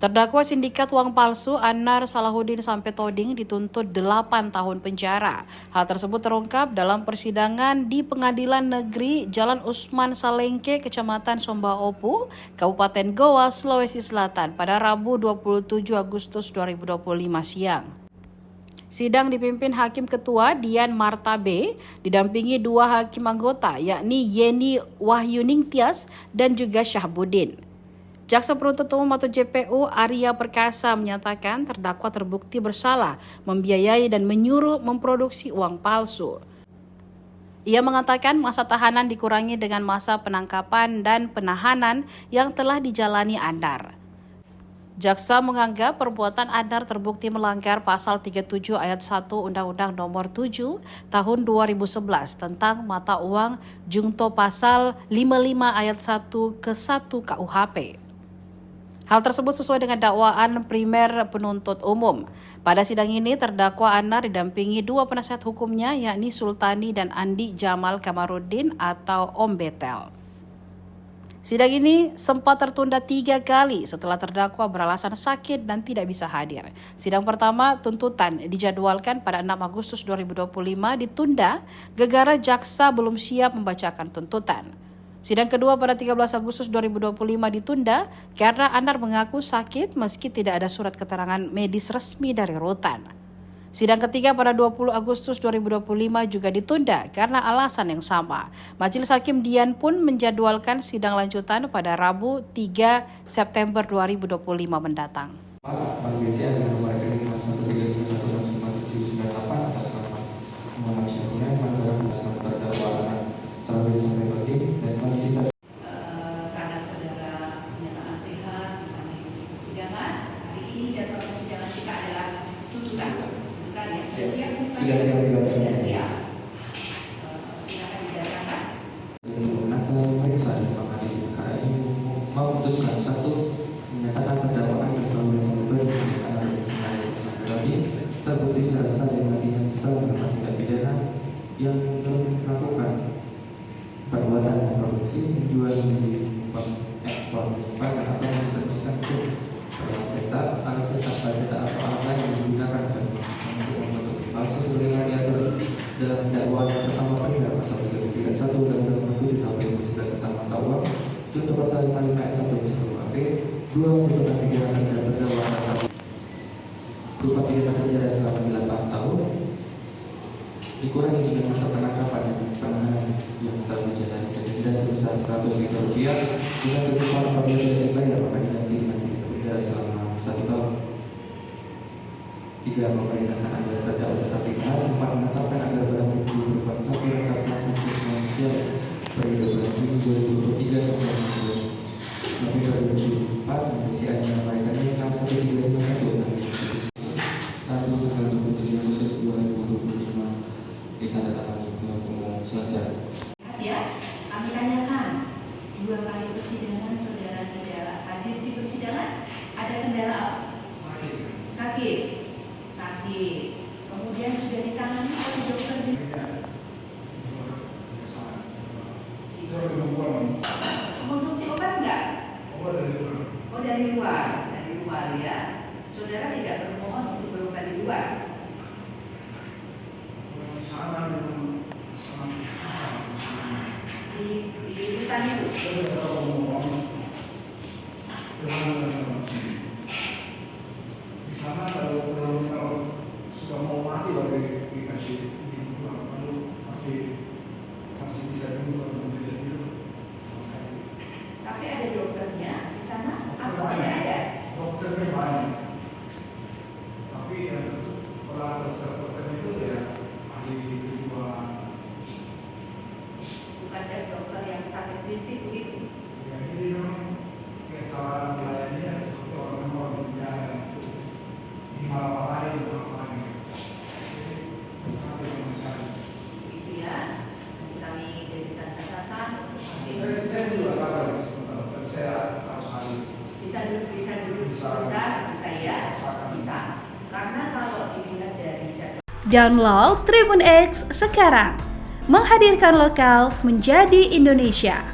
Terdakwa sindikat uang palsu Anar Salahuddin sampai toding dituntut 8 tahun penjara. Hal tersebut terungkap dalam persidangan di Pengadilan Negeri Jalan Usman Salengke, Kecamatan Sombaopu, Kabupaten Goa, Sulawesi Selatan pada Rabu 27 Agustus 2025 siang. Sidang dipimpin Hakim Ketua Dian Marta B, didampingi 2 hakim anggota yakni Yeni Wahyuning Tias dan juga Syahbudin. Jaksa Penuntut Umum atau JPU Arya Perkasa menyatakan terdakwa terbukti bersalah membiayai dan menyuruh memproduksi uang palsu. Ia mengatakan masa tahanan dikurangi dengan masa penangkapan dan penahanan yang telah dijalani Anar. Jaksa menganggap perbuatan Anar terbukti melanggar pasal 37 ayat 1 Undang-Undang Nomor 7 Tahun 2011 tentang mata uang junto pasal 55 ayat 1 ke 1 KUHP. Hal tersebut sesuai dengan dakwaan primer penuntut umum. Pada sidang ini, terdakwa Anar didampingi 2 penasihat hukumnya yakni Sultani dan Andi Jamal Kamarudin atau Om Betel. Sidang ini sempat tertunda 3 kali setelah terdakwa beralasan sakit dan tidak bisa hadir. Sidang pertama tuntutan dijadwalkan pada 6 Agustus 2025 ditunda gara-gara jaksa belum siap membacakan tuntutan. Sidang kedua pada 13 Agustus 2025 ditunda karena Anar mengaku sakit meski tidak ada surat keterangan medis resmi dari rutan. Sidang ketiga pada 20 Agustus 2025 juga ditunda karena alasan yang sama. Majelis Hakim Dian pun menjadwalkan sidang lanjutan pada Rabu 3 September 2025 mendatang. Bank BCA dengan nomor rekening 135115798 atas nama Muhammad Syahuna yang barang bersama terdakwa Salahuddin sampai toding dan kapasitas. Karena saudara menyatakan sehat bisa mengikuti persidangan. Hari ini jadwal persidangan kita adalah tuntutan ya. Sudah siap? Sudah siap. Silakan didatangkan. Sebelumnya saya memeriksa di pengadilan perkara ini memutuskan 1. Menyatakan terdakwa Anar Salahuddin sampai toding terbukti secara sah dan mengakibatkan bersalah melakukan tindak pidana yang melakukan perbuatan memproduksi, menjual, membeli, mengekspor, menyimpan atau mendistribusikan alat cetak, pada cetak atau alat lain yang digunakan untuk membentuk palsu sebagaimana diatur dalam dakwaan yang pertama perihal pasal 37 ayat 1 Undang-Undang Nomor 7 Tahun 2011 tentang mata uang, junto pasal 55 ayat 1 KUHP. 2. Tuntutan pidana terhadap terdakwa berupa pidana penjara selama 8 tahun dikurangi dengan masa penangkapan dan penahanan yang telah dijalani dan denda sebesar Rp100.000 dengan tuntutan apabila tidak dibayar maka diganti dengan pidana penjara selama 1 tahun. 3. Memerintahkan agar terdakwa tetap ditahan. 4. Menetapkan agar barang bukti berupa sapi lengkap transaksi finansial periode bulan Juni 2023 sampai November 2024 BCA dengan rekening 61351 Rabu tanggal 27 Agustus 2025 ditandatangani penuntut umum selesai. Ya, kami tanyakan 2 kali persidangan saudara tidak hadir di persidangan. Ada kendala apa? Sakit. Kemudian sudah ditangani oleh dokter. Konsumsi obat enggak? Oh dari luar ya. Saudara tidak bermohon untuk berobat di luar. Di hutan itu. Di sana kalau sudah mau mati baru dikasih pulang, lalu masih bisa tunggu atau masih bisa tidur. Tapi ada dokternya di sana? Apa ada? Dokternya banyak, tapi ya tentu kalau dokter itu ya ahli kejiwaan. Bukan ada dokter yang sakit fisik begitu? Ya ini memang cara melayaninya seperti orang di penjara itu dimarah-marahin. Gitu ya, kami jadikan catatan. Saya juga sabar, saya harus hadir. Bisa duduk sebentar, bisa ya? Bisa. Karena kalau dilihat dari jadwal. Download Tribun X sekarang, menghadirkan lokal menjadi Indonesia.